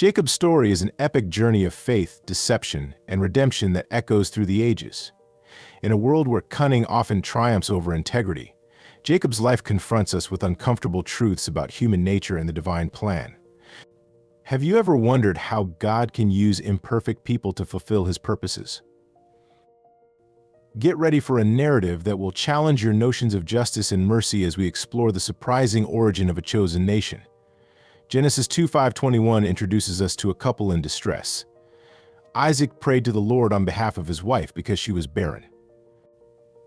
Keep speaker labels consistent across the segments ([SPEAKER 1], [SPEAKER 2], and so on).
[SPEAKER 1] Jacob's story is an epic journey of faith, deception, and redemption that echoes through the ages. In a world where cunning often triumphs over integrity, Jacob's life confronts us with uncomfortable truths about human nature and the divine plan. Have you ever wondered how God can use imperfect people to fulfill his purposes? Get ready for a narrative that will challenge your notions of justice and mercy as we explore the surprising origin of a chosen nation. Genesis 2:5-21 introduces us to a couple in distress. Isaac prayed to the Lord on behalf of his wife because she was barren.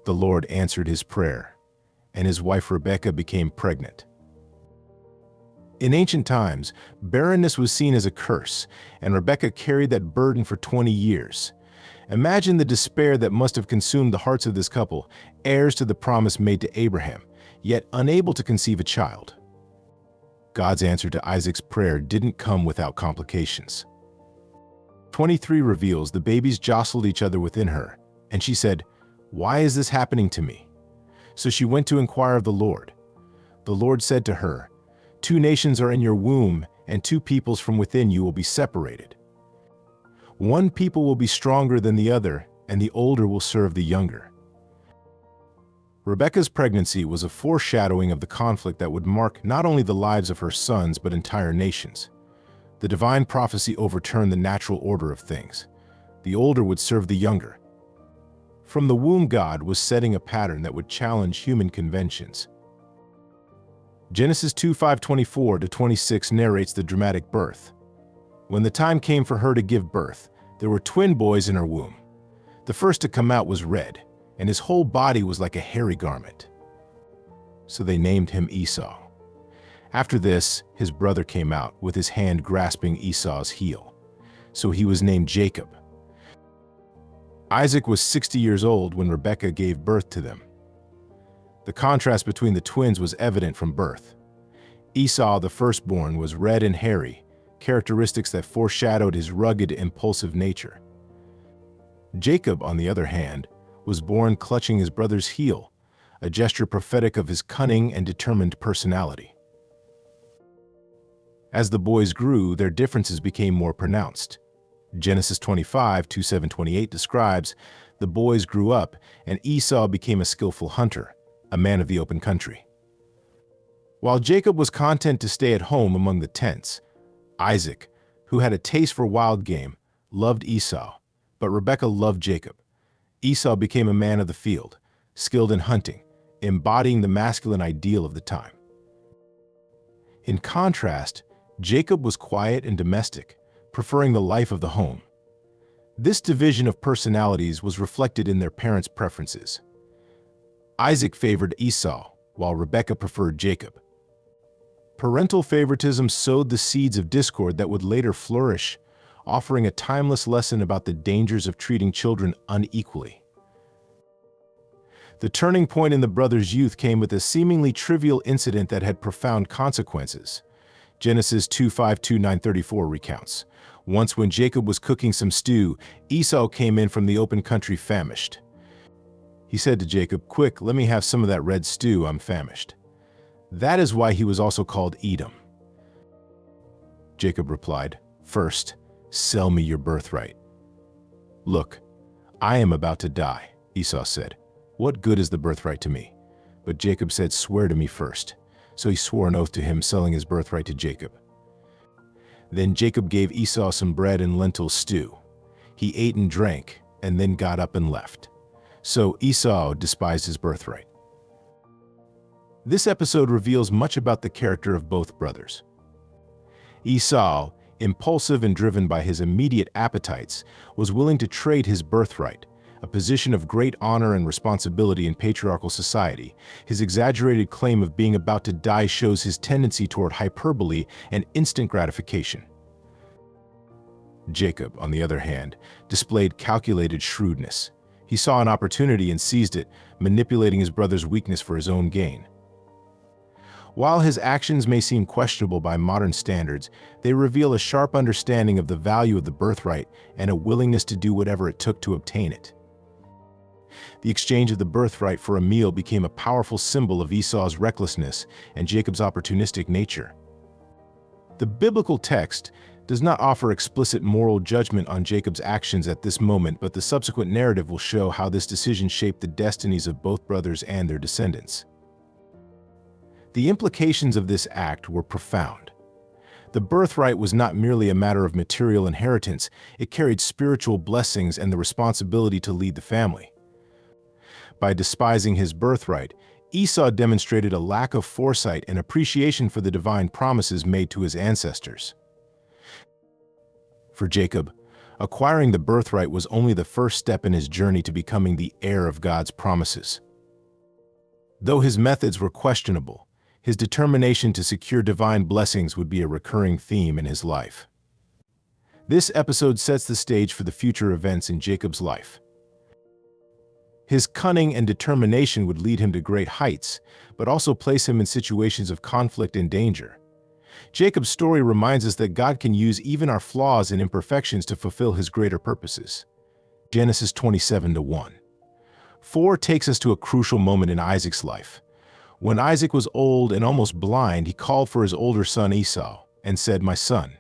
[SPEAKER 1] The Lord answered his prayer, and his wife Rebekah became pregnant. In ancient times, barrenness was seen as a curse, and Rebekah carried that burden for 20 years. Imagine the despair that must have consumed the hearts of this couple, heirs to the promise made to Abraham, yet unable to conceive a child. God's answer to Isaac's prayer didn't come without complications. 23 reveals the babies jostled each other within her, and she said, "Why is this happening to me?" So she went to inquire of the Lord. The Lord said to her, "Two nations are in your womb, and two peoples from within you will be separated. One people will be stronger than the other, and the older will serve the younger." Rebekah's pregnancy was a foreshadowing of the conflict that would mark not only the lives of her sons but entire nations. The divine prophecy overturned the natural order of things. The older would serve the younger. From the womb, God was setting a pattern that would challenge human conventions. Genesis 2:5-24-26 narrates the dramatic birth. When the time came for her to give birth, there were twin boys in her womb. The first to come out was red, and his whole body was like a hairy garment. So they named him Esau. After this, his brother came out, with his hand grasping Esau's heel. So he was named Jacob. Isaac was 60 years old when Rebekah gave birth to them. The contrast between the twins was evident from birth. Esau, the firstborn, was red and hairy, characteristics that foreshadowed his rugged, impulsive nature. Jacob, on the other hand, was born clutching his brother's heel, a gesture prophetic of his cunning and determined personality. As the boys grew, their differences became more pronounced. Genesis 25:27-28 describes, "The boys grew up, and Esau became a skillful hunter, a man of the open country. While Jacob was content to stay at home among the tents, Isaac, who had a taste for wild game, loved Esau, but Rebekah loved Jacob. Esau became a man of the field, skilled in hunting, embodying the masculine ideal of the time. In contrast, Jacob was quiet and domestic, preferring the life of the home. This division of personalities was reflected in their parents' preferences. Isaac favored Esau, while Rebekah preferred Jacob. Parental favoritism sowed the seeds of discord that would later flourish, offering a timeless lesson about the dangers of treating children unequally. The turning point in the brothers' youth came with a seemingly trivial incident that had profound consequences. Genesis 2:5-9-34 recounts, "Once when Jacob was cooking some stew, Esau came in from the open country famished. He said to Jacob, 'Quick, let me have some of that red stew, I'm famished.' That is why he was also called Edom." Jacob replied, "First, sell me your birthright." "Look, I am about to die," Esau said. "What good is the birthright to me?" But Jacob said, "Swear to me first." So he swore an oath to him, selling his birthright to Jacob. Then Jacob gave Esau some bread and lentil stew. He ate and drank, and then got up and left. So Esau despised his birthright. This episode reveals much about the character of both brothers. Esau, impulsive and driven by his immediate appetites, was willing to trade his birthright, a position of great honor and responsibility in patriarchal society. His exaggerated claim of being about to die shows his tendency toward hyperbole and instant gratification. Jacob, on the other hand, displayed calculated shrewdness. He saw an opportunity and seized it, manipulating his brother's weakness for his own gain. While his actions may seem questionable by modern standards, they reveal a sharp understanding of the value of the birthright and a willingness to do whatever it took to obtain it. The exchange of the birthright for a meal became a powerful symbol of Esau's recklessness and Jacob's opportunistic nature. The biblical text does not offer explicit moral judgment on Jacob's actions at this moment, but the subsequent narrative will show how this decision shaped the destinies of both brothers and their descendants. The implications of this act were profound. The birthright was not merely a matter of material inheritance, it carried spiritual blessings and the responsibility to lead the family. By despising his birthright, Esau demonstrated a lack of foresight and appreciation for the divine promises made to his ancestors. For Jacob, acquiring the birthright was only the first step in his journey to becoming the heir of God's promises. Though his methods were questionable, his determination to secure divine blessings would be a recurring theme in his life. This episode sets the stage for the future events in Jacob's life. His cunning and determination would lead him to great heights, but also place him in situations of conflict and danger. Jacob's story reminds us that God can use even our flaws and imperfections to fulfill his greater purposes. Genesis 27:1. 4 takes us to a crucial moment in Isaac's life. When Isaac was old and almost blind, he called for his older son Esau and said, "My son."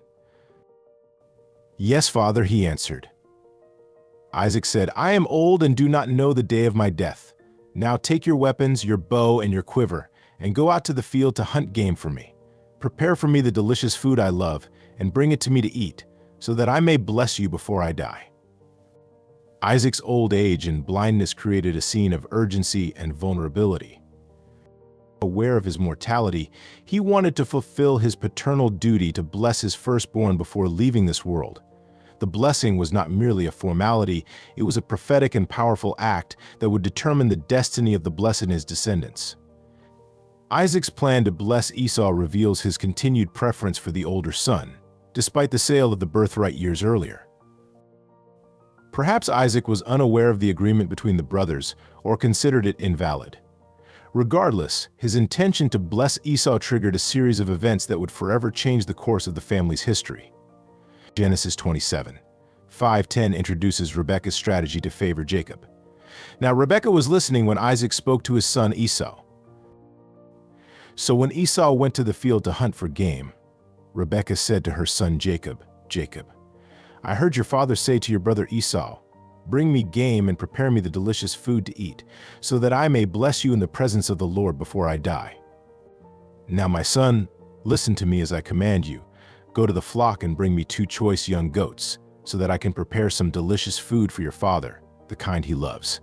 [SPEAKER 1] "Yes, father," he answered. Isaac said, "I am old and do not know the day of my death. Now take your weapons, your bow and your quiver, and go out to the field to hunt game for me. Prepare for me the delicious food I love, and bring it to me to eat, so that I may bless you before I die." Isaac's old age and blindness created a scene of urgency and vulnerability. Aware of his mortality, he wanted to fulfill his paternal duty to bless his firstborn before leaving this world. The blessing was not merely a formality, it was a prophetic and powerful act that would determine the destiny of the blessed and his descendants. Isaac's plan to bless Esau reveals his continued preference for the older son, despite the sale of the birthright years earlier. Perhaps Isaac was unaware of the agreement between the brothers or considered it invalid. Regardless, his intention to bless Esau triggered a series of events that would forever change the course of the family's history. Genesis 27:5-10 introduces Rebekah's strategy to favor Jacob. Now Rebekah was listening when Isaac spoke to his son Esau. So when Esau went to the field to hunt for game, Rebekah said to her son Jacob, "Jacob, I heard your father say to your brother Esau, 'Bring me game and prepare me the delicious food to eat, so that I may bless you in the presence of the Lord before I die. Now my son, listen to me as I command you. Go to the flock and bring me 2 choice young goats, so that I can prepare some delicious food for your father, the kind he loves.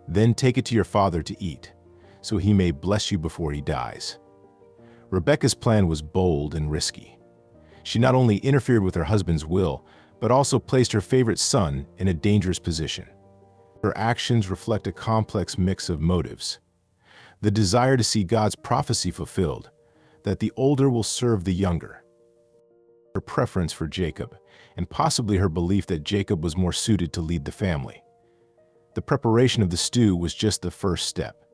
[SPEAKER 1] Then take it to your father to eat, so he may bless you before he dies." Rebekah's plan was bold and risky. She not only interfered with her husband's will, but also placed her favorite son in a dangerous position. Her actions reflect a complex mix of motives. The desire to see God's prophecy fulfilled, that the older will serve the younger. Her preference for Jacob, and possibly her belief that Jacob was more suited to lead the family. The preparation of the stew was just the first step.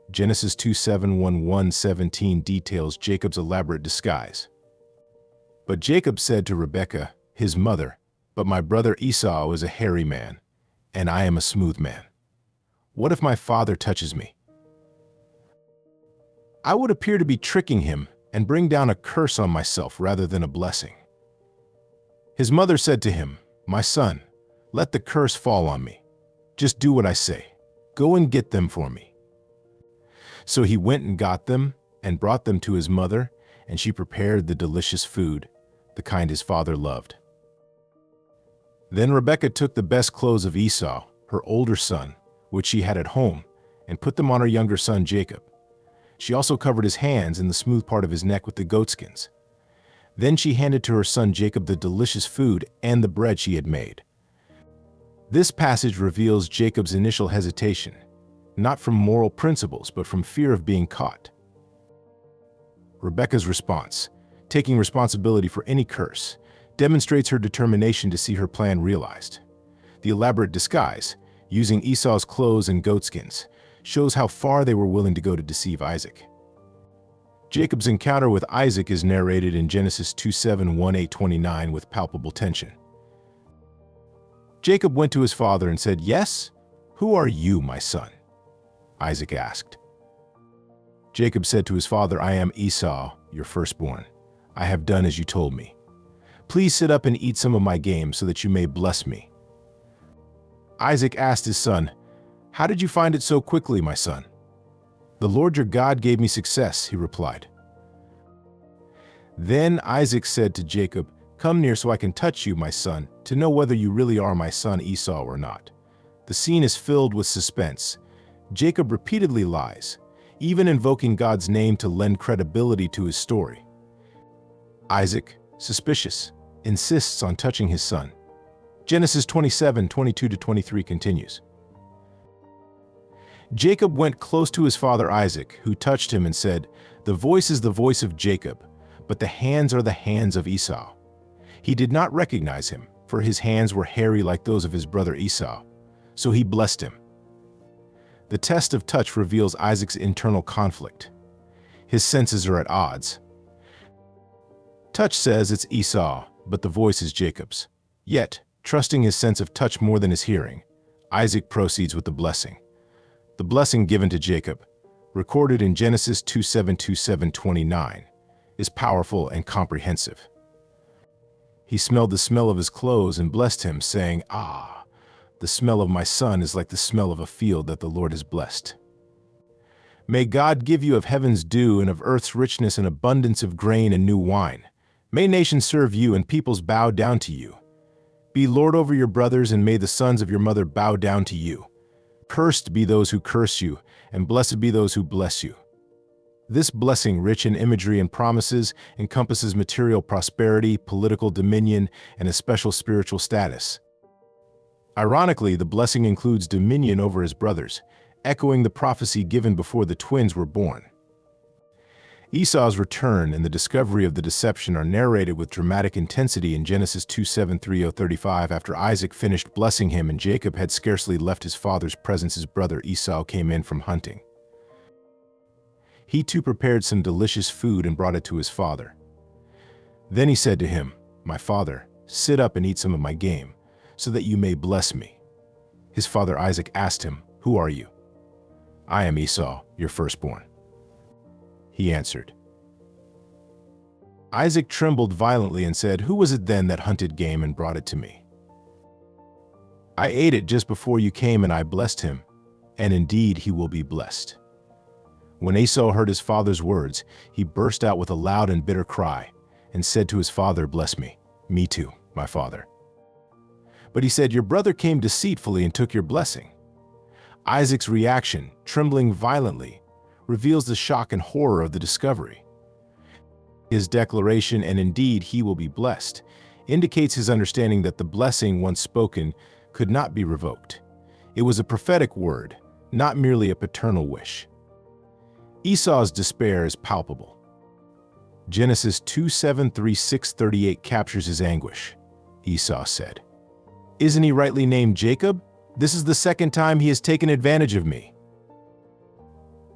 [SPEAKER 1] Genesis 27:1-17 details Jacob's elaborate disguise. But Jacob said to Rebekah, his mother, "But my brother Esau is a hairy man, and I am a smooth man. What if my father touches me? I would appear to be tricking him and bring down a curse on myself rather than a blessing." His mother said to him, "My son, let the curse fall on me. Just do what I say. Go and get them for me." So he went and got them and brought them to his mother, and she prepared the delicious food, the kind his father loved. Then Rebekah took the best clothes of Esau, her older son, which she had at home, and put them on her younger son Jacob. She also covered his hands and the smooth part of his neck with the goatskins. Then she handed to her son Jacob the delicious food and the bread she had made. This passage reveals Jacob's initial hesitation, not from moral principles, but from fear of being caught. Rebekah's response, taking responsibility for any curse, demonstrates her determination to see her plan realized. The elaborate disguise, using Esau's clothes and goatskins, shows how far they were willing to go to deceive Isaac. Jacob's encounter with Isaac is narrated in Genesis 27:1-8-29 with palpable tension. Jacob went to his father and said, "Yes? Who are you, my son?" Isaac asked. Jacob said to his father, "I am Esau, your firstborn. I have done as you told me. Please sit up and eat some of my game so that you may bless me." Isaac asked his son, "How did you find it so quickly, my son?" "The Lord your God gave me success," he replied. Then Isaac said to Jacob, "Come near so I can touch you, my son, to know whether you really are my son Esau or not." The scene is filled with suspense. Jacob repeatedly lies, even invoking God's name to lend credibility to his story. Isaac, suspicious, insists on touching his son. Genesis 27:22-23 continues. Jacob went close to his father Isaac, who touched him and said, "The voice is the voice of Jacob, but the hands are the hands of Esau." He did not recognize him, for his hands were hairy like those of his brother Esau, so he blessed him. The test of touch reveals Isaac's internal conflict. His senses are at odds. Touch says it's Esau, but the voice is Jacob's. Yet, trusting his sense of touch more than his hearing, Isaac proceeds with the blessing. The blessing given to Jacob, recorded in Genesis 27:27-29, is powerful and comprehensive. He smelled the smell of his clothes and blessed him, saying, "Ah, the smell of my son is like the smell of a field that the Lord has blessed." May God give you of heaven's dew and of earth's richness an abundance of grain and new wine. May nations serve you and peoples bow down to you. Be Lord over your brothers, and may the sons of your mother bow down to you. Cursed be those who curse you, and blessed be those who bless you. This blessing, rich in imagery and promises, encompasses material prosperity, political dominion, and a special spiritual status. Ironically, the blessing includes dominion over his brothers, echoing the prophecy given before the twins were born. Esau's return and the discovery of the deception are narrated with dramatic intensity in Genesis 27:30-35. After Isaac finished blessing him and Jacob had scarcely left his father's presence, his brother Esau came in from hunting. He too prepared some delicious food and brought it to his father. Then he said to him, "My father, sit up and eat some of my game, so that you may bless me." His father Isaac asked him, "Who are you?" "I am Esau, your firstborn," he answered. Isaac trembled violently and said, "Who was it then that hunted game and brought it to me? I ate it just before you came, and I blessed him, and indeed he will be blessed." When Esau heard his father's words, he burst out with a loud and bitter cry and said to his father, "Bless me." "Me too, my father." But he said, "Your brother came deceitfully and took your blessing." Isaac's reaction, trembling violently, reveals the shock and horror of the discovery. His declaration, "and indeed he will be blessed," indicates his understanding that the blessing once spoken could not be revoked. It was a prophetic word, not merely a paternal wish. Esau's despair is palpable. Genesis 27:36-38 captures his anguish. Esau said, "Isn't he rightly named Jacob? This is the second time he has taken advantage of me.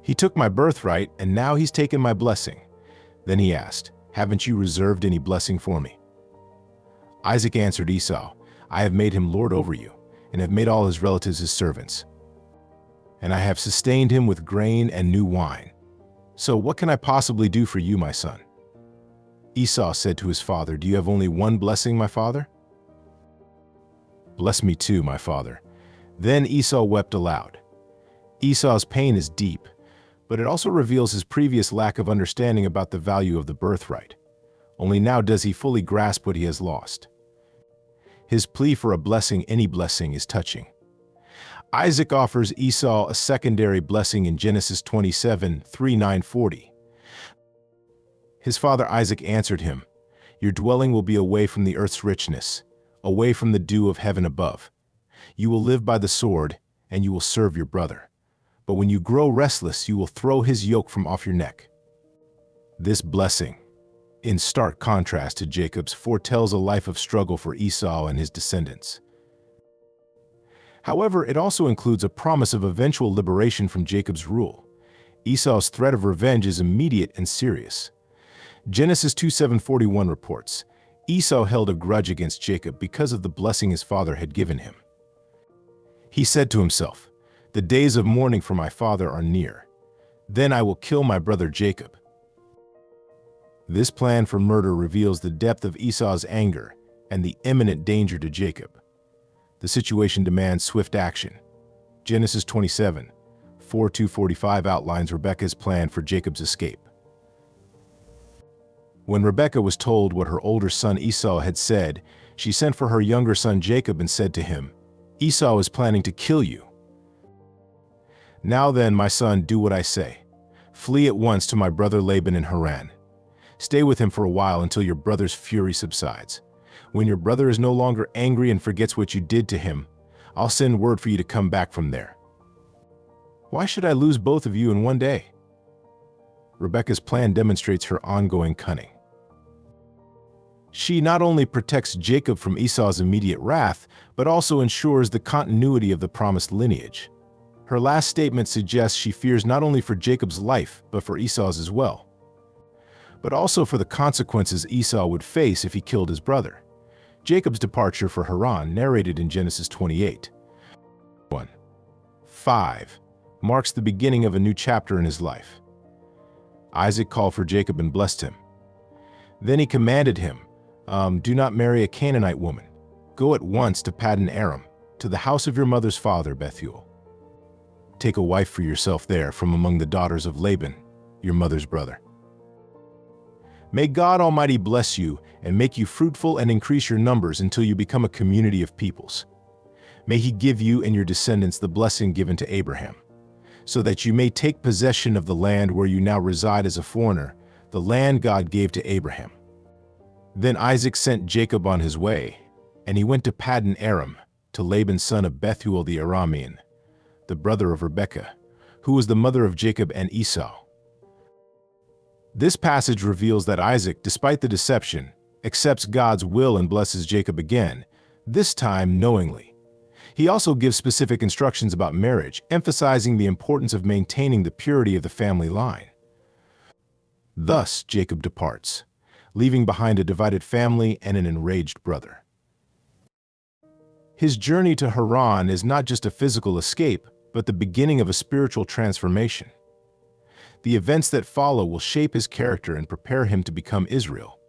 [SPEAKER 1] He took my birthright, and now he's taken my blessing." Then he asked, "Haven't you reserved any blessing for me?" Isaac answered Esau, "I have made him lord over you, and have made all his relatives his servants. And I have sustained him with grain and new wine. So what can I possibly do for you, my son?" Esau said to his father, "Do you have only one blessing, my father?" "Bless me too, my father." Then Esau wept aloud. Esau's pain is deep, but it also reveals his previous lack of understanding about the value of the birthright. Only now does he fully grasp what he has lost. His plea for a blessing, any blessing, is touching. Isaac offers Esau a secondary blessing in Genesis 27:39-40. His father Isaac answered him, "Your dwelling will be away from the earth's richness, away from the dew of heaven above. You will live by the sword, and you will serve your brother. But when you grow restless, you will throw his yoke from off your neck." This blessing, in stark contrast to Jacob's, foretells a life of struggle for Esau and his descendants. However, it also includes a promise of eventual liberation from Jacob's rule. Esau's threat of revenge is immediate and serious. Genesis 27:41 reports, Esau held a grudge against Jacob because of the blessing his father had given him. He said to himself, "The days of mourning for my father are near. Then I will kill my brother Jacob." This plan for murder reveals the depth of Esau's anger and the imminent danger to Jacob. The situation demands swift action. Genesis 27, 4-45 outlines Rebekah's plan for Jacob's escape. When Rebekah was told what her older son Esau had said, she sent for her younger son Jacob and said to him, "Esau is planning to kill you. Now then, my son, do what I say. Flee at once to my brother Laban in Haran. Stay with him for a while until your brother's fury subsides. When your brother is no longer angry and forgets what you did to him, I'll send word for you to come back from there. Why should I lose both of you in one day?" Rebekah's plan demonstrates her ongoing cunning. She not only protects Jacob from Esau's immediate wrath, but also ensures the continuity of the promised lineage. Her last statement suggests she fears not only for Jacob's life, but for Esau's as well, but also for the consequences Esau would face if he killed his brother. Jacob's departure for Haran, narrated in Genesis 28, 1-5, marks the beginning of a new chapter in his life. Isaac called for Jacob and blessed him. Then he commanded him, "Do not marry a Canaanite woman. Go at once to Paddan Aram, to the house of your mother's father, Bethuel. Take a wife for yourself there from among the daughters of Laban, your mother's brother. May God Almighty bless you and make you fruitful and increase your numbers until you become a community of peoples. May He give you and your descendants the blessing given to Abraham, so that you may take possession of the land where you now reside as a foreigner, the land God gave to Abraham." Then Isaac sent Jacob on his way, and he went to Paddan Aram, to Laban son of Bethuel the Aramean, the brother of Rebekah, who was the mother of Jacob and Esau. This passage reveals that Isaac, despite the deception, accepts God's will and blesses Jacob again, this time knowingly. He also gives specific instructions about marriage, emphasizing the importance of maintaining the purity of the family line. Thus, Jacob departs, leaving behind a divided family and an enraged brother. His journey to Haran is not just a physical escape, but the beginning of a spiritual transformation. The events that follow will shape his character and prepare him to become Israel.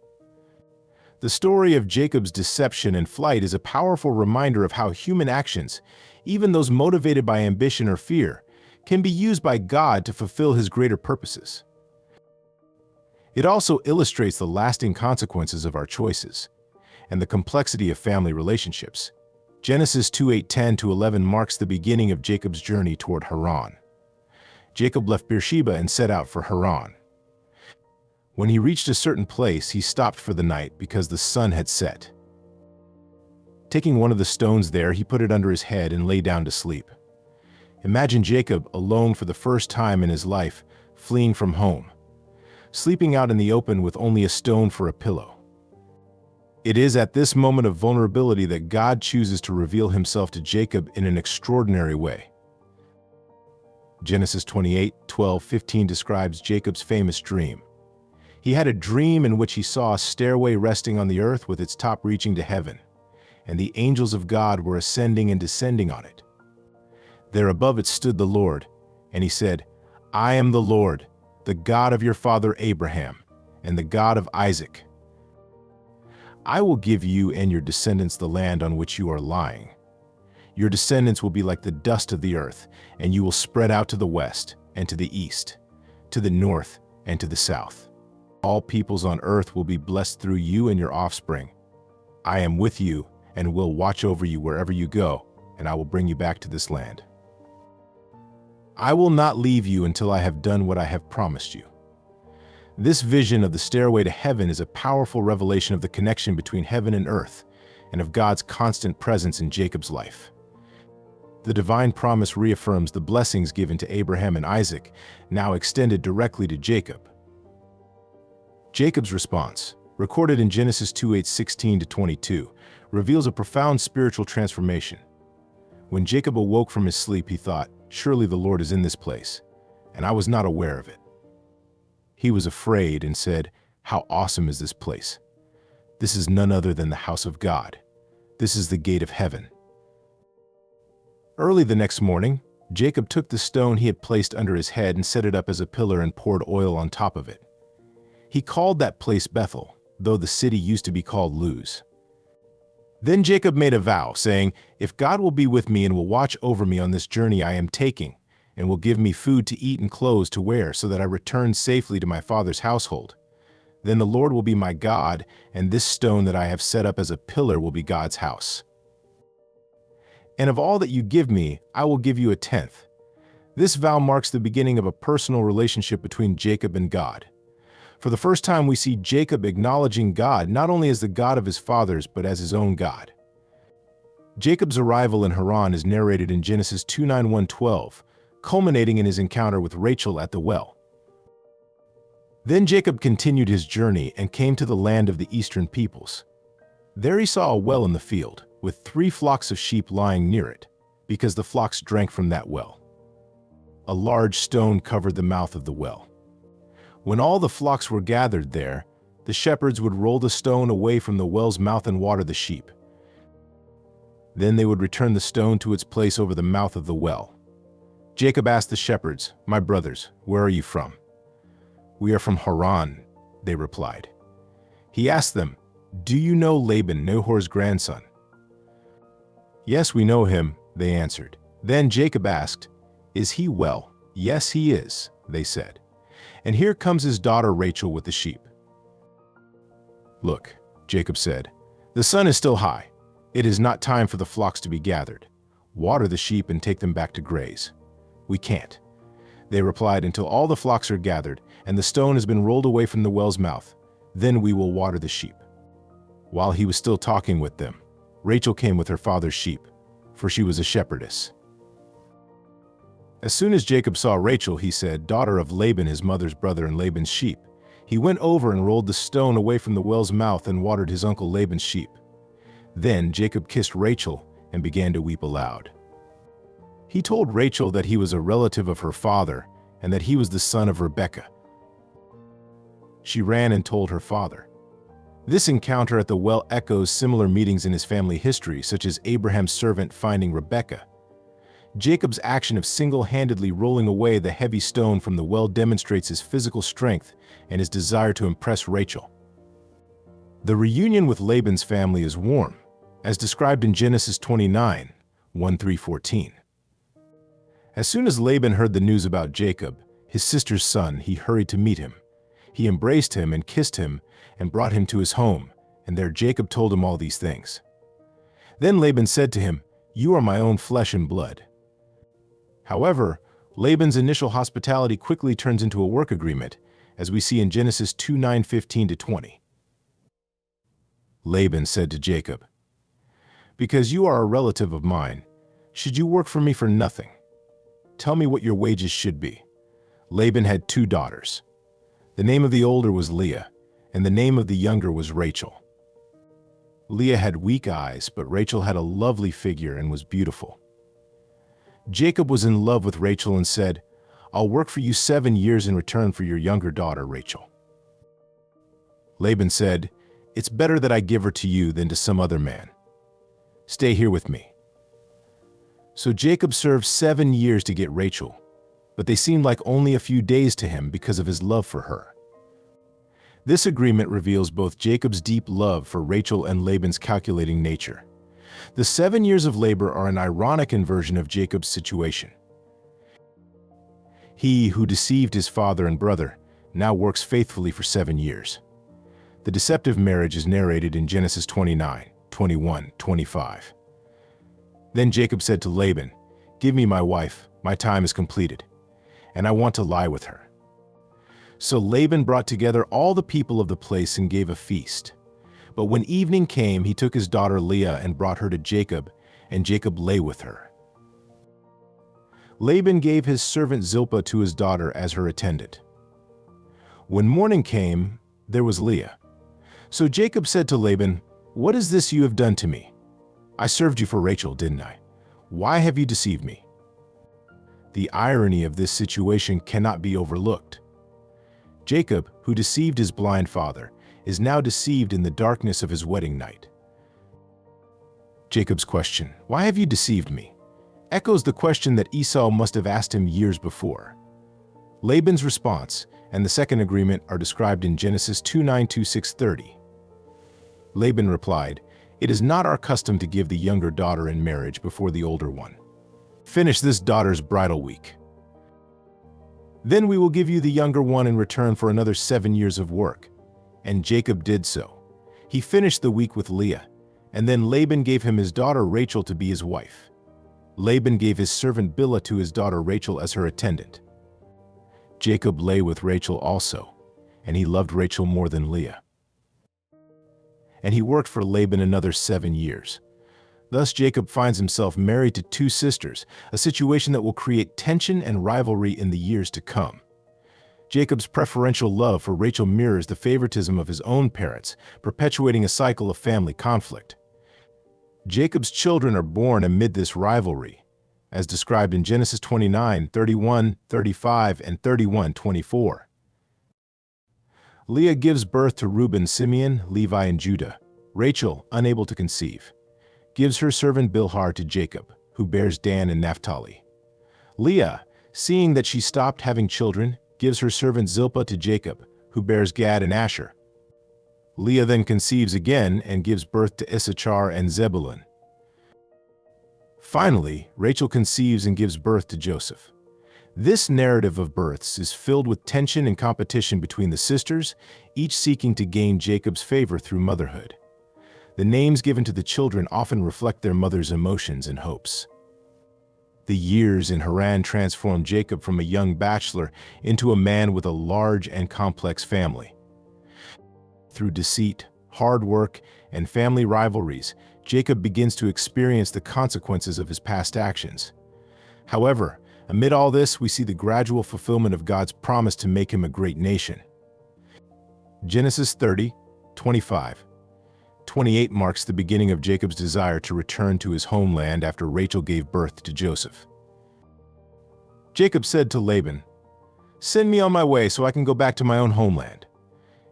[SPEAKER 1] The story of Jacob's deception and flight is a powerful reminder of how human actions, even those motivated by ambition or fear, can be used by God to fulfill His greater purposes. It also illustrates the lasting consequences of our choices and the complexity of family relationships. Genesis 2:8-10-11 marks the beginning of Jacob's journey toward Haran. Jacob left Beersheba and set out for Haran. When he reached a certain place, he stopped for the night because the sun had set. Taking one of the stones there, he put it under his head and lay down to sleep. Imagine Jacob alone for the first time in his life, fleeing from home, sleeping out in the open with only a stone for a pillow. It is at this moment of vulnerability that God chooses to reveal Himself to Jacob in an extraordinary way. Genesis 28:12-15 describes Jacob's famous dream. He had a dream in which he saw a stairway resting on the earth with its top reaching to heaven, and the angels of God were ascending and descending on it. There above it stood the Lord, and He said, "I am the Lord, the God of your father Abraham, and the God of Isaac. I will give you and your descendants the land on which you are lying. Your descendants will be like the dust of the earth, and you will spread out to the west and to the east, to the north and to the south. All peoples on earth will be blessed through you and your offspring. I am with you and will watch over you wherever you go, and I will bring you back to this land. I will not leave you until I have done what I have promised you." This vision of the stairway to heaven is a powerful revelation of the connection between heaven and earth, and of God's constant presence in Jacob's life. The divine promise reaffirms the blessings given to Abraham and Isaac, now extended directly to Jacob. Jacob's response, recorded in Genesis 2:16-22, reveals a profound spiritual transformation. When Jacob awoke from his sleep, he thought, "Surely the Lord is in this place, and I was not aware of it." He was afraid and said, "How awesome is this place! This is none other than the house of God. This is the gate of heaven." Early the next morning, Jacob took the stone he had placed under his head and set it up as a pillar and poured oil on top of it. He called that place Bethel, though the city used to be called Luz. Then Jacob made a vow, saying, "If God will be with me and will watch over me on this journey I am taking, and will give me food to eat and clothes to wear so that I return safely to my father's household, then the Lord will be my God, and this stone that I have set up as a pillar will be God's house. And of all that you give me, I will give you a tenth." This vow marks the beginning of a personal relationship between Jacob and God. For the first time, we see Jacob acknowledging God not only as the God of his fathers, but as his own God. Jacob's arrival in Haran is narrated in Genesis 2:9-1-12, culminating in his encounter with Rachel at the well. Then Jacob continued his journey and came to the land of the eastern peoples. There he saw a well in the field, with 3 flocks of sheep lying near it, because the flocks drank from that well. A large stone covered the mouth of the well. When all the flocks were gathered there, the shepherds would roll the stone away from the well's mouth and water the sheep. Then they would return the stone to its place over the mouth of the well. Jacob asked the shepherds, "My brothers, where are you from?" "We are from Haran," they replied. He asked them, "Do you know Laban, Nahor's grandson?" "Yes, we know him," they answered. Then Jacob asked, "Is he well?" "Yes, he is," they said. "And here comes his daughter Rachel with the sheep." "Look," Jacob said, "the sun is still high. It is not time for the flocks to be gathered. Water the sheep and take them back to graze." "We can't," they replied, "until all the flocks are gathered and the stone has been rolled away from the well's mouth. Then we will water the sheep." While he was still talking with them, Rachel came with her father's sheep, for she was a shepherdess. As soon as Jacob saw Rachel, he said, "Daughter of Laban, his mother's brother, and Laban's sheep." He went over and rolled the stone away from the well's mouth and watered his uncle Laban's sheep. Then Jacob kissed Rachel and began to weep aloud. He told Rachel that he was a relative of her father and that he was the son of Rebekah. She ran and told her father. This encounter at the well echoes similar meetings in his family history, such as Abraham's servant finding Rebekah. Jacob's action of single-handedly rolling away the heavy stone from the well demonstrates his physical strength and his desire to impress Rachel. The reunion with Laban's family is warm, as described in Genesis 29, 1-14. As soon as Laban heard the news about Jacob, his sister's son, he hurried to meet him. He embraced him and kissed him and brought him to his home, and there Jacob told him all these things. Then Laban said to him, "You are my own flesh and blood." However, Laban's initial hospitality quickly turns into a work agreement, as we see in Genesis 2:9-15-20. Laban said to Jacob, "Because you are a relative of mine, should you work for me for nothing? Tell me what your wages should be." Laban had 2 daughters. The name of the older was Leah, and the name of the younger was Rachel. Leah had weak eyes, but Rachel had a lovely figure and was beautiful. Jacob was in love with Rachel and said, "I'll work for you 7 years in return for your younger daughter, Rachel." Laban said, "It's better that I give her to you than to some other man. Stay here with me." So Jacob served 7 years to get Rachel, but they seemed like only a few days to him because of his love for her. This agreement reveals both Jacob's deep love for Rachel and Laban's calculating nature. The 7 years of labor are an ironic inversion of Jacob's situation. He who deceived his father and brother now works faithfully for 7 years. The deceptive marriage is narrated in Genesis 29, 21, 25. Then Jacob said to Laban, "Give me my wife, my time is completed, and I want to lie with her." So Laban brought together all the people of the place and gave a feast. But when evening came, he took his daughter Leah and brought her to Jacob, and Jacob lay with her. Laban gave his servant Zilpah to his daughter as her attendant. When morning came, there was Leah. So Jacob said to Laban, "What is this you have done to me? I served you for Rachel, didn't I? Why have you deceived me?" The irony of this situation cannot be overlooked. Jacob, who deceived his blind father, is now deceived in the darkness of his wedding night. Jacob's question, "Why have you deceived me?" echoes the question that Esau must have asked him years before. Laban's response, and the second agreement are described in Genesis 2:9-6:30. Laban replied, "It is not our custom to give the younger daughter in marriage before the older one. Finish this daughter's bridal week. Then we will give you the younger one in return for another 7 years of work." And Jacob did so. He finished the week with Leah, and then Laban gave him his daughter Rachel to be his wife. Laban gave his servant Bilhah to his daughter Rachel as her attendant. Jacob lay with Rachel also, and he loved Rachel more than Leah. And he worked for Laban another 7 years. Thus Jacob finds himself married to 2 sisters, a situation that will create tension and rivalry in the years to come. Jacob's preferential love for Rachel mirrors the favoritism of his own parents, perpetuating a cycle of family conflict. Jacob's children are born amid this rivalry, as described in Genesis 29:31, 35, and 31:24. Leah gives birth to Reuben, Simeon, Levi, and Judah. Rachel, unable to conceive, gives her servant Bilhah to Jacob, who bears Dan and Naphtali. Leah, seeing that she stopped having children, gives her servant Zilpah to Jacob, who bears Gad and Asher. Leah then conceives again and gives birth to Issachar and Zebulun. Finally, Rachel conceives and gives birth to Joseph. This narrative of births is filled with tension and competition between the sisters, each seeking to gain Jacob's favor through motherhood. The names given to the children often reflect their mother's emotions and hopes. The years in Haran transformed Jacob from a young bachelor into a man with a large and complex family. Through deceit, hard work, and family rivalries, Jacob begins to experience the consequences of his past actions. However, amid all this, we see the gradual fulfillment of God's promise to make him a great nation. Genesis 30:25. 28 marks the beginning of Jacob's desire to return to his homeland after Rachel gave birth to Joseph. Jacob said to Laban, "Send me on my way so I can go back to my own homeland.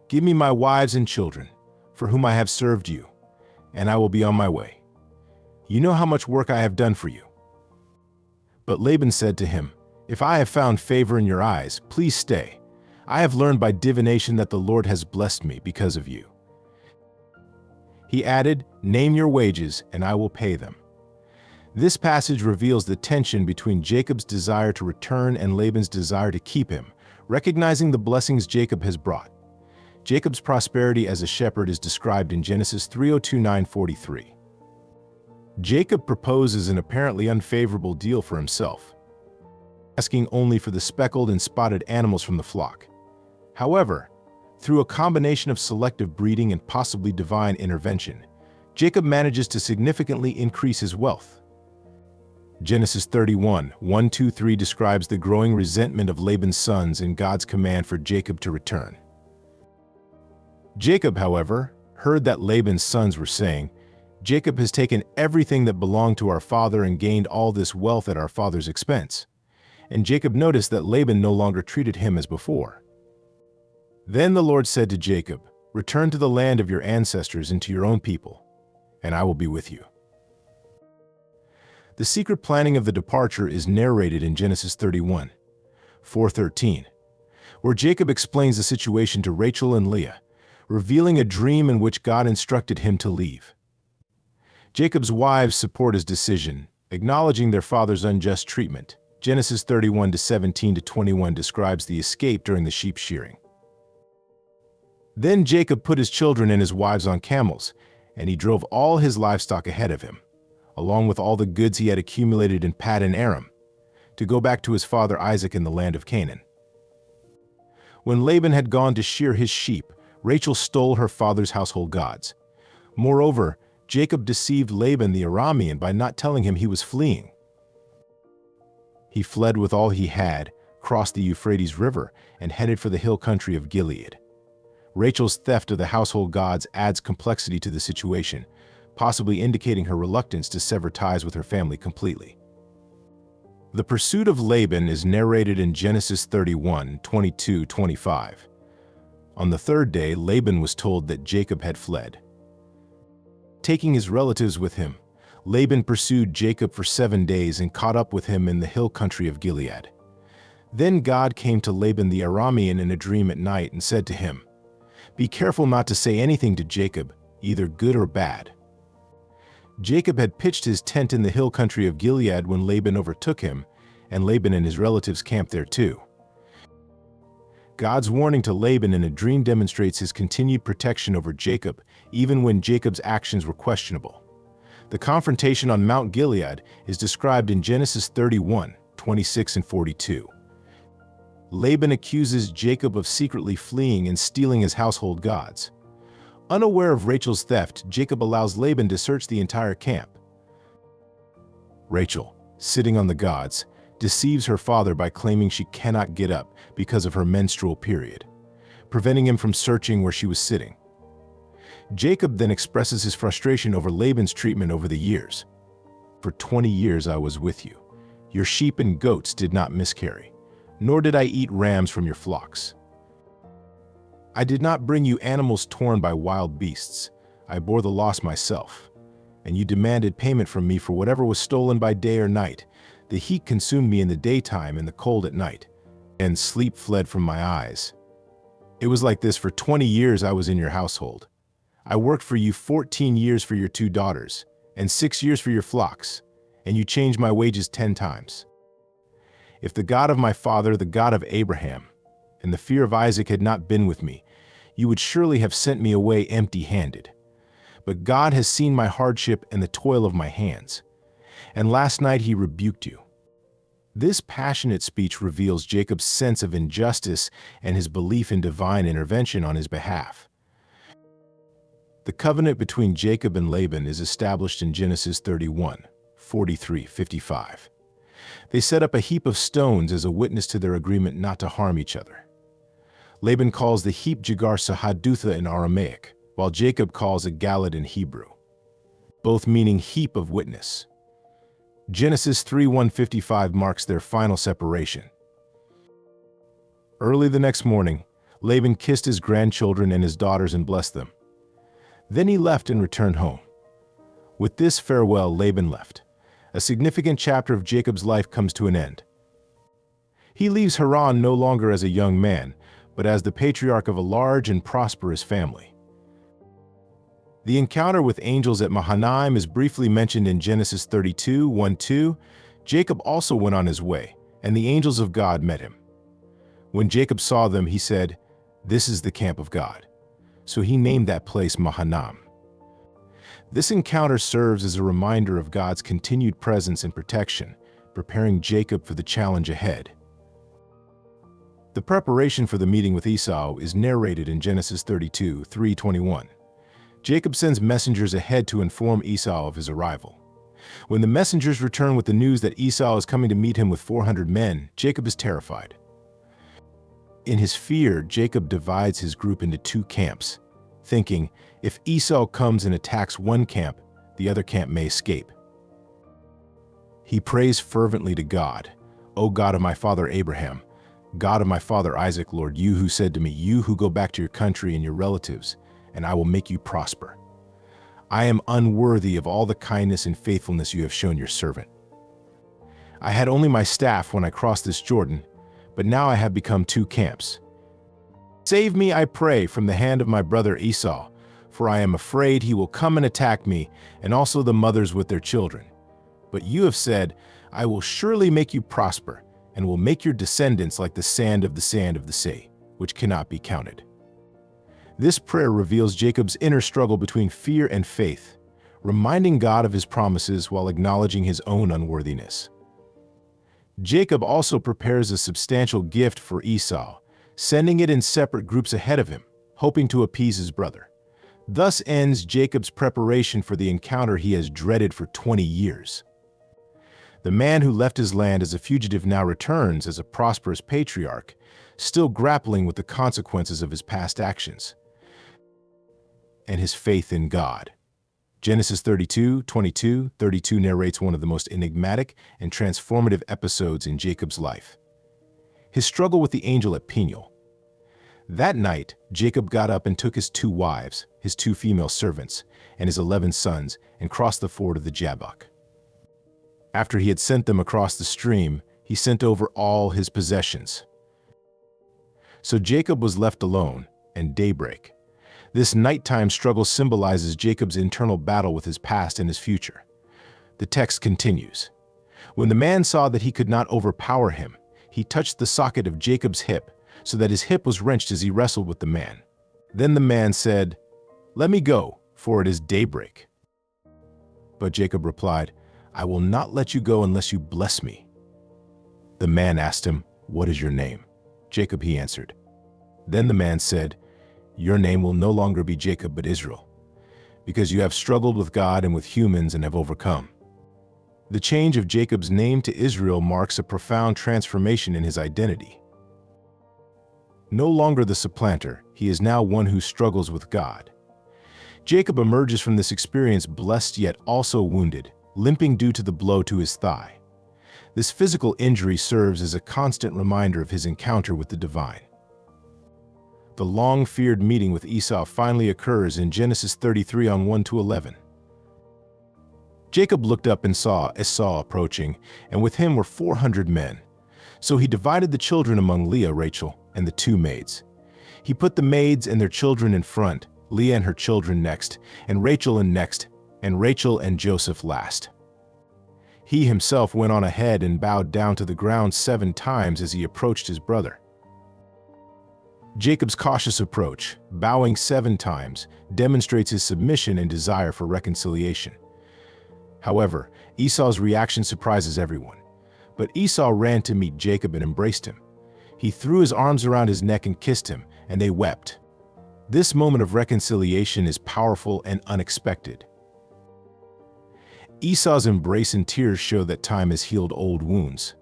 [SPEAKER 1] Give me my wives and children, for whom I have served you, and I will be on my way. You know how much work I have done for you." But Laban said to him, "If I have found favor in your eyes, please stay. I have learned by divination that the Lord has blessed me because of you." He added, "Name your wages, and I will pay them." This passage reveals the tension between Jacob's desire to return and Laban's desire to keep him, recognizing the blessings Jacob has brought. Jacob's prosperity as a shepherd is described in Genesis 3:29-43. Jacob proposes an apparently unfavorable deal for himself, asking only for the speckled and spotted animals from the flock. However, through a combination of selective breeding and possibly divine intervention, Jacob manages to significantly increase his wealth. Genesis 31:1-3 describes the growing resentment of Laban's sons and God's command for Jacob to return. Jacob, however, heard that Laban's sons were saying, "Jacob has taken everything that belonged to our father and gained all this wealth at our father's expense." And Jacob noticed that Laban no longer treated him as before. Then the Lord said to Jacob, "Return to the land of your ancestors and to your own people, and I will be with you." The secret planning of the departure is narrated in Genesis 31:4-13, where Jacob explains the situation to Rachel and Leah, revealing a dream in which God instructed him to leave. Jacob's wives support his decision, acknowledging their father's unjust treatment. Genesis 31:17-21 describes the escape during the sheep shearing. Then Jacob put his children and his wives on camels, and he drove all his livestock ahead of him, along with all the goods he had accumulated in Paddan Aram, to go back to his father Isaac in the land of Canaan. When Laban had gone to shear his sheep, Rachel stole her father's household gods. Moreover, Jacob deceived Laban the Aramean by not telling him he was fleeing. He fled with all he had, crossed the Euphrates River, and headed for the hill country of Gilead. Rachel's theft of the household gods adds complexity to the situation, possibly indicating her reluctance to sever ties with her family completely. The pursuit of Laban is narrated in Genesis 31:22-25. On the third day, Laban was told that Jacob had fled. Taking his relatives with him, Laban pursued Jacob for 7 days and caught up with him in the hill country of Gilead. Then God came to Laban the Aramean in a dream at night and said to him, "Be careful not to say anything to Jacob, either good or bad." Jacob had pitched his tent in the hill country of Gilead when Laban overtook him, and Laban and his relatives camped there too. God's warning to Laban in a dream demonstrates his continued protection over Jacob, even when Jacob's actions were questionable. The confrontation on Mount Gilead is described in Genesis 31, 26 and 42. Laban accuses Jacob of secretly fleeing and stealing his household gods. Unaware of Rachel's theft, Jacob allows Laban to search the entire camp. Rachel, sitting on the gods, deceives her father by claiming she cannot get up because of her menstrual period, preventing him from searching where she was sitting. Jacob then expresses his frustration over Laban's treatment over the years. "For 20 years I was with you. Your sheep and goats did not miscarry, nor did I eat rams from your flocks. I did not bring you animals torn by wild beasts. I bore the loss myself. And you demanded payment from me for whatever was stolen by day or night. The heat consumed me in the daytime and the cold at night, and sleep fled from my eyes. It was like this for 20 years I was in your household. I worked for you 14 years for your 2 daughters, and 6 years for your flocks, and you changed my wages 10 times. If the God of my father, the God of Abraham, and the fear of Isaac had not been with me, you would surely have sent me away empty-handed. But God has seen my hardship and the toil of my hands, and last night he rebuked you." This passionate speech reveals Jacob's sense of injustice and his belief in divine intervention on his behalf. The covenant between Jacob and Laban is established in Genesis 31, 43-55. They set up a heap of stones as a witness to their agreement not to harm each other. Laban calls the heap Jagar Sahadutha in Aramaic, while Jacob calls it Galad in Hebrew, both meaning heap of witness. Genesis 3:1-55 marks their final separation. Early the next morning, Laban kissed his grandchildren and his daughters and blessed them. Then he left and returned home. With this farewell, Laban left. A significant chapter of Jacob's life comes to an end. He leaves Haran no longer as a young man, but as the patriarch of a large and prosperous family. The encounter with angels at Mahanaim is briefly mentioned in Genesis 32, 1-2. Jacob also went on his way, and the angels of God met him. When Jacob saw them, he said, "This is the camp of God." So he named that place Mahanaim. This encounter serves as a reminder of God's continued presence and protection, preparing Jacob for the challenge ahead. The preparation for the meeting with Esau is narrated in Genesis 32, 3-21. Jacob sends messengers ahead to inform Esau of his arrival. When the messengers return with the news that Esau is coming to meet him with 400 men, Jacob is terrified. In his fear, Jacob divides his group into 2 camps, thinking, if Esau comes and attacks one camp, the other camp may escape. He prays fervently to God, "O God of my father Abraham, God of my father Isaac, Lord, you who said to me, you who go back to your country and your relatives, and I will make you prosper. I am unworthy of all the kindness and faithfulness you have shown your servant. I had only my staff when I crossed this Jordan, but now I have become 2 camps. Save me, I pray, from the hand of my brother Esau, for I am afraid he will come and attack me, and also the mothers with their children. But you have said, I will surely make you prosper, and will make your descendants like the sand of the sea, which cannot be counted." This prayer reveals Jacob's inner struggle between fear and faith, reminding God of his promises while acknowledging his own unworthiness. Jacob also prepares a substantial gift for Esau, sending it in separate groups ahead of him, hoping to appease his brother. Thus ends Jacob's preparation for the encounter he has dreaded for 20 years. The man who left his land as a fugitive now returns as a prosperous patriarch, still grappling with the consequences of his past actions and his faith in God. Genesis 32, 22, 32 narrates one of the most enigmatic and transformative episodes in Jacob's life: his struggle with the angel at Peniel. That night, Jacob got up and took his 2 wives, his 2 female servants, and his 11 sons, and crossed the ford of the Jabbok. After he had sent them across the stream, he sent over all his possessions. So Jacob was left alone, and daybreak. This nighttime struggle symbolizes Jacob's internal battle with his past and his future. The text continues. When the man saw that he could not overpower him, he touched the socket of Jacob's hip, so that his hip was wrenched as he wrestled with the man. Then the man said, "Let me go, for it is daybreak." But Jacob replied, "I will not let you go unless you bless me." The man asked him, "What is your name?" "Jacob," he answered. Then the man said, "Your name will no longer be Jacob but Israel, because you have struggled with God and with humans and have overcome." The change of Jacob's name to Israel marks a profound transformation in his identity. No longer the supplanter, he is now one who struggles with God. Jacob emerges from this experience blessed yet also wounded, limping due to the blow to his thigh. This physical injury serves as a constant reminder of his encounter with the divine. The long-feared meeting with Esau finally occurs in Genesis 33 on 1-11. Jacob looked up and saw Esau approaching, and with him were 400 men. So he divided the children among Leah, Rachel, and the two maids. He put the maids and their children in front, Leah and her children next, and Rachel and Joseph last. He himself went on ahead and bowed down to the ground 7 times as he approached his brother. Jacob's cautious approach, bowing 7 times, demonstrates his submission and desire for reconciliation. However, Esau's reaction surprises everyone. But Esau ran to meet Jacob and embraced him. He threw his arms around his neck and kissed him, and they wept. This moment of reconciliation is powerful and unexpected. Esau's embrace and tears show that time has healed old wounds.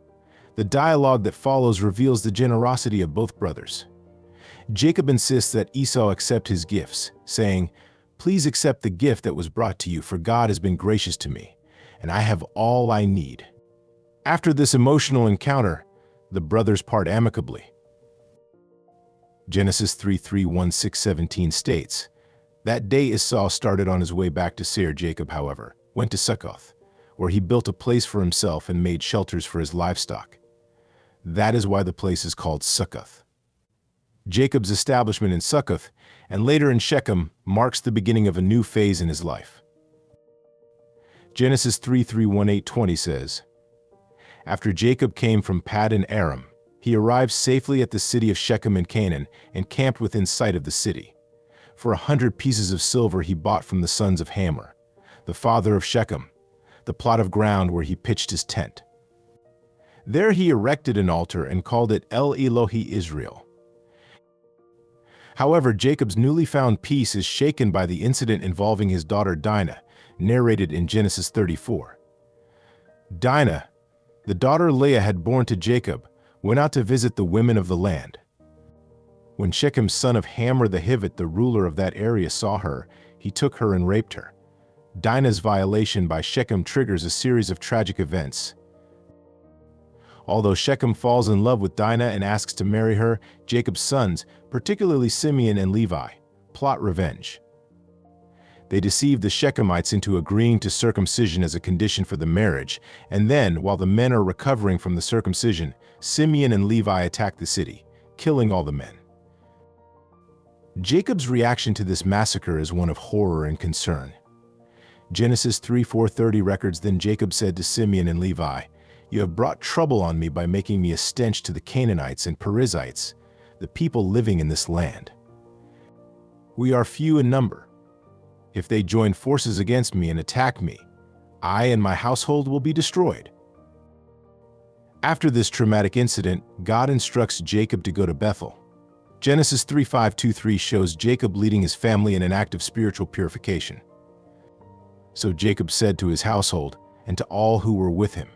[SPEAKER 1] The dialogue that follows reveals the generosity of both brothers. Jacob insists that Esau accept his gifts, saying, "Please accept the gift that was brought to you, for God has been gracious to me, and I have all I need." After this emotional encounter, the brothers part amicably. Genesis 3:1-6-17 states, "That day Esau started on his way back to Seir. Jacob, however, went to Succoth, where he built a place for himself and made shelters for his livestock. That is why the place is called Succoth." Jacob's establishment in Succoth and later in Shechem marks the beginning of a new phase in his life. Genesis 3:1-8-20 says, "After Jacob came from Paddan Aram, he arrived safely at the city of Shechem in Canaan and camped within sight of the city. For 100 pieces of silver he bought from the sons of Hamor, the father of Shechem, the plot of ground where he pitched his tent. There he erected an altar and called it El Elohi Israel." However, Jacob's newly found peace is shaken by the incident involving his daughter Dinah, narrated in Genesis 34. Dinah, the daughter Leah had borne to Jacob, went out to visit the women of the land. When Shechem's son of Hamor the Hivite, the ruler of that area, saw her, he took her and raped her. Dinah's violation by Shechem triggers a series of tragic events. Although Shechem falls in love with Dinah and asks to marry her, Jacob's sons, particularly Simeon and Levi, plot revenge. They deceive the Shechemites into agreeing to circumcision as a condition for the marriage, and then, while the men are recovering from the circumcision, Simeon and Levi attack the city, killing all the men. Jacob's reaction to this massacre is one of horror and concern. Genesis 3:4-30 records, "Then Jacob said to Simeon and Levi, 'You have brought trouble on me by making me a stench to the Canaanites and Perizzites, the people living in this land. We are few in number. If they join forces against me and attack me, I and my household will be destroyed.'" After this traumatic incident, God instructs Jacob to go to Bethel. Genesis 3:5-3 shows Jacob leading his family in an act of spiritual purification. "So Jacob said to his household and to all who were with him,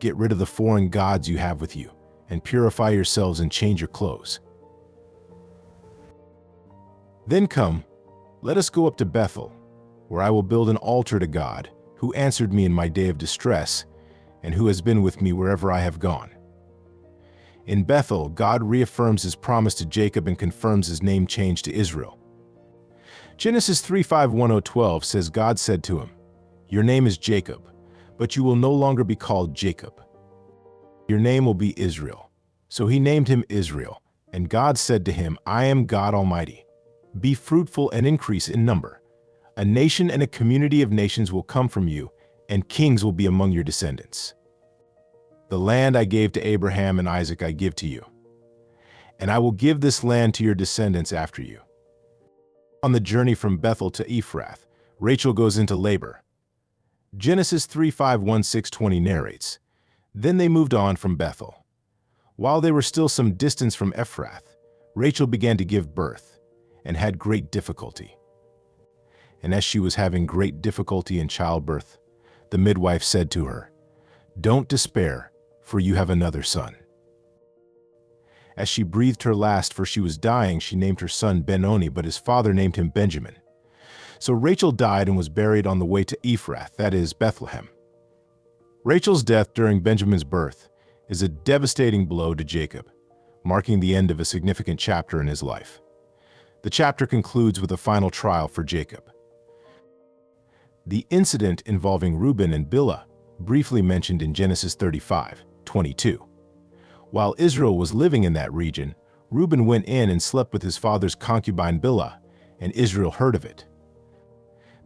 [SPEAKER 1] 'Get rid of the foreign gods you have with you, and purify yourselves and change your clothes. Then come, let us go up to Bethel, where I will build an altar to God, who answered me in my day of distress, and who has been with me wherever I have gone.'" In Bethel, God reaffirms his promise to Jacob and confirms his name change to Israel. Genesis 3:5-10-12 says, "God said to him, 'Your name is Jacob, but you will no longer be called Jacob. Your name will be Israel. So he named him Israel, and God said to him, I am God Almighty. Be fruitful and increase in number. A nation and a community of nations will come from you, and kings will be among your descendants. The land I gave to Abraham and Isaac I give to you, and I will give this land to your descendants after you. On the journey from Bethel to Ephrath, Rachel goes into labor. Genesis 3:5-16-20 narrates, Then they moved on from Bethel. While they were still some distance from Ephrath, Rachel began to give birth and had great difficulty. And as she was having great difficulty in childbirth, the midwife said to her, Don't despair, for you have another son. As she breathed her last, for she was dying, she named her son Benoni, but his father named him Benjamin. So Rachel died and was buried on the way to Ephrath, that is, Bethlehem. Rachel's death during Benjamin's birth is a devastating blow to Jacob, marking the end of a significant chapter in his life. The chapter concludes with a final trial for Jacob. The incident involving Reuben and Bilhah, briefly mentioned in Genesis 35:22. While Israel was living in that region, Reuben went in and slept with his father's concubine Bilhah, and Israel heard of it.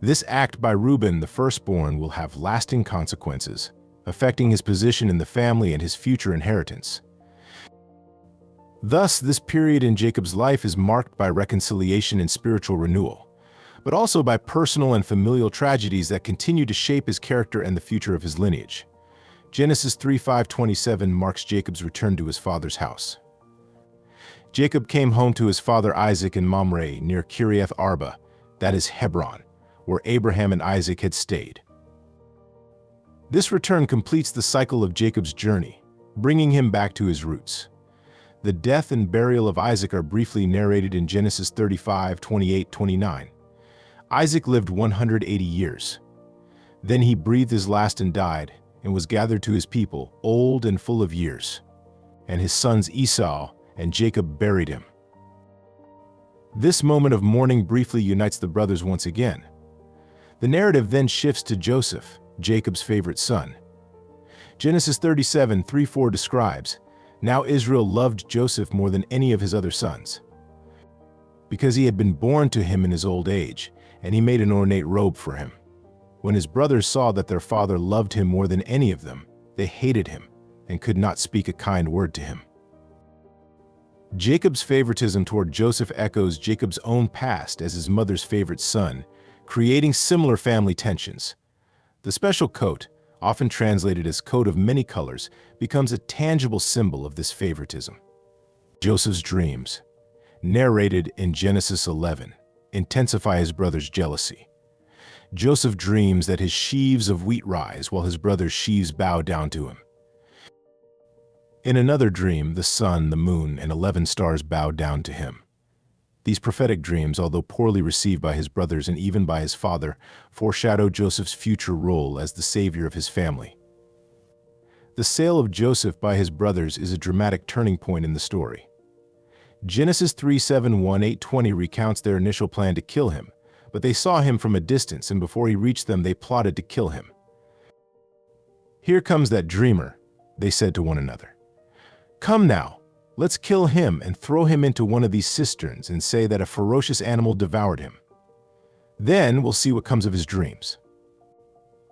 [SPEAKER 1] This act by Reuben, the firstborn, will have lasting consequences, affecting his position in the family and his future inheritance. Thus, this period in Jacob's life is marked by reconciliation and spiritual renewal, but also by personal and familial tragedies that continue to shape his character and the future of his lineage. Genesis 3:5-27 marks Jacob's return to his father's house. Jacob came home to his father Isaac in Mamre near Kiriath Arba, that is Hebron, where Abraham and Isaac had stayed. This return completes the cycle of Jacob's journey, bringing him back to his roots. The death and burial of Isaac are briefly narrated in Genesis 35:28-29. Isaac lived 180 years. Then he breathed his last and died, and was gathered to his people, old and full of years. And his sons Esau and Jacob buried him. This moment of mourning briefly unites the brothers once again. The narrative then shifts to Joseph, Jacob's favorite son. Genesis 37:3-4 describes, Now Israel loved Joseph more than any of his other sons, because he had been born to him in his old age, and he made an ornate robe for him. When his brothers saw that their father loved him more than any of them, they hated him and could not speak a kind word to him. Jacob's favoritism toward Joseph echoes Jacob's own past as his mother's favorite son, creating similar family tensions. The special coat, often translated as coat of many colors, becomes a tangible symbol of this favoritism. Joseph's dreams, narrated in Genesis 11, intensify his brother's jealousy. Joseph dreams that his sheaves of wheat rise while his brother's sheaves bow down to him. In another dream, the sun, the moon, and 11 stars bow down to him. These prophetic dreams, although poorly received by his brothers and even by his father, foreshadow Joseph's future role as the savior of his family. The sale of Joseph by his brothers is a dramatic turning point in the story. Genesis 3:7-8-20 recounts their initial plan to kill him, but they saw him from a distance, and before he reached them, they plotted to kill him. Here comes that dreamer, they said to one another. Come now, let's kill him and throw him into one of these cisterns and say that a ferocious animal devoured him. Then we'll see what comes of his dreams.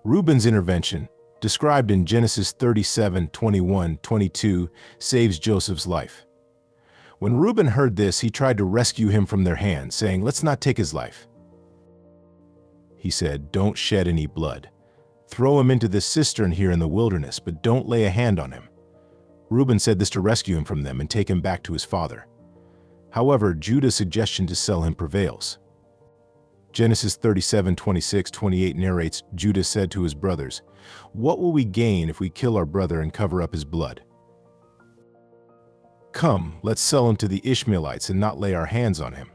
[SPEAKER 1] Reuben's intervention, described in Genesis 37:21-22, saves Joseph's life. When Reuben heard this, he tried to rescue him from their hands, saying, Let's not take his life. He said, Don't shed any blood. Throw him into this cistern here in the wilderness, but don't lay a hand on him. Reuben said this to rescue him from them and take him back to his father. However, Judah's suggestion to sell him prevails. Genesis 37:26-28 narrates, Judah said to his brothers, What will we gain if we kill our brother and cover up his blood? Come, let's sell him to the Ishmaelites and not lay our hands on him.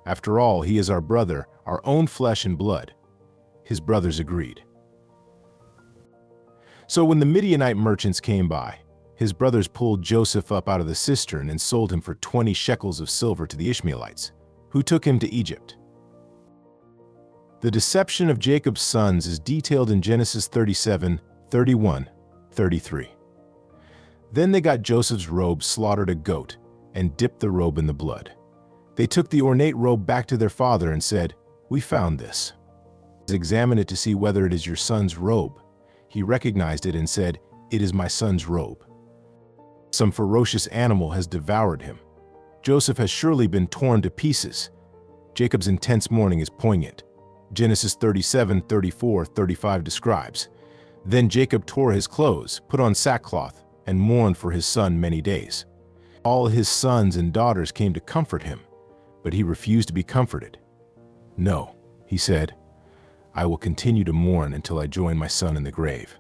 [SPEAKER 1] After all, he is our brother, our own flesh and blood. His brothers agreed. So when the Midianite merchants came by, his brothers pulled Joseph up out of the cistern and sold him for 20 shekels of silver to the Ishmaelites, who took him to Egypt. The deception of Jacob's sons is detailed in Genesis 37:31-33. Then they got Joseph's robe, slaughtered a goat, and dipped the robe in the blood. They took the ornate robe back to their father and said, "We found this. Examine it to see whether it is your son's robe." He recognized it and said, "It is my son's robe. Some ferocious animal has devoured him. Joseph has surely been torn to pieces." Jacob's intense mourning is poignant. Genesis 37:34-35 describes, "Then Jacob tore his clothes, put on sackcloth, and mourned for his son many days. All his sons and daughters came to comfort him, but he refused to be comforted. 'No,' he said, 'I will continue to mourn until I join my son in the grave.'"